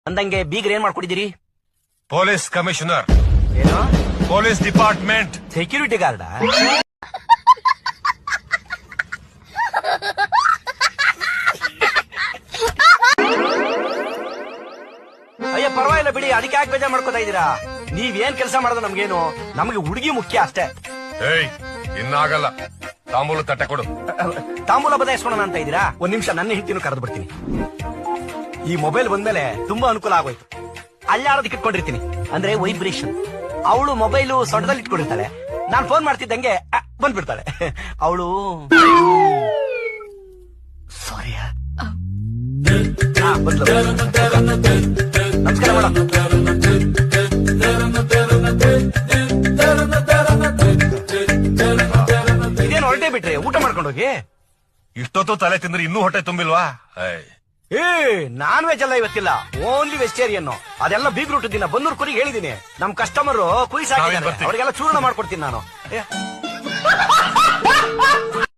ಅಂದಂಗೆ ಬೀಗ್ರ ಏನ್ ಮಾಡ್ಕೊಟ್ಟಿದ್ದೀರಿ? Police commissioner. ಏನು? Police department security guard? ಅಯ್ಯ ಪರವಾಗಿಲ್ಲ ಬಿಡಿ, ಅದಕ್ಕೆ ಯಾಕೆ ಬೇಜಾರ್ ಮಾಡ್ಕೋತಾ ಇದೀರಾ? ನೀವೇನ್ ಕೆಲಸ ಮಾಡೋದು ನಮ್ಗೇನು, ನಮ್ಗೆ ಹುಡುಗಿ ಮುಖ್ಯ ಅಷ್ಟೇ. ಏಯ್ ಇನ್ನಾಗಲ್ಲ, ತಾಂಬೂಲ ತಟ್ಟೆ ಕೊಡು. ತಾಂಬೂಲ ಬದಲಾಯಿಸೋಣ ಅಂತ ಇದೀರಾ? ಒಂದ್ ನಿಮಿಷ, ನನ್ನ ಹೆಂಡತಿನೂ ಕರೆದು ಬಿಡ್ತೀನಿ. ಈ ಮೊಬೈಲ್ ಬಂದ್ಮೇಲೆ ತುಂಬಾ ಅನುಕೂಲ ಆಗೋಯ್ತು. ಅಲ್ಲಾಡೋದಕ್ಕೆ ಇಟ್ಕೊಂಡಿರ್ತೀನಿ, ಅಂದ್ರೆ ವೈಬ್ರೇಷನ್. ಅವಳು ಮೊಬೈಲು ಸೊಂಟದಲ್ಲಿ ಇಟ್ಕೊಂಡಿರ್ತಾಳೆ, ನಾನ್ ಫೋನ್ ಮಾಡ್ತಿದ್ದಂಗೆ ಬಂದ್ಬಿಡ್ತಾಳೆ. ಅವಳು ಸಾರಿ ನಮಸ್ಕಾರ ಮೇಡಮ್. ಇದೇನು ಹೊರಟೆ ಬಿಟ್ರೆ ಊಟ ಮಾಡ್ಕೊಂಡು ಹೋಗಿ. ಇಷ್ಟೊತ್ತು ತಲೆ ತಿಂದ್ರೆ ಇನ್ನೂ ಹೊಟ್ಟೆ ತುಂಬಿಲ್ವಾ? ನಾನ್ ವೆಜ್ ಎಲ್ಲ ಇವತ್ತಿಲ್ಲ, ಓನ್ಲಿ ವೆಜಿಟೇರಿಯನ್. ಅದೆಲ್ಲ ಬೀಗ್ ರೂಟ್ ದಿನ ಬನ್ನೂರ್ ಕುರಿಗೆ ಹೇಳಿದೀನಿ. ನಮ್ ಕಸ್ಟಮರ್ ಕುರಿ ಸಾಕಿದ್ದಾರೆ, ಅವರಿಗೆಲ್ಲ ಚೂರ್ಣ ಮಾಡ್ಕೊಡ್ತೀನಿ ನಾನು.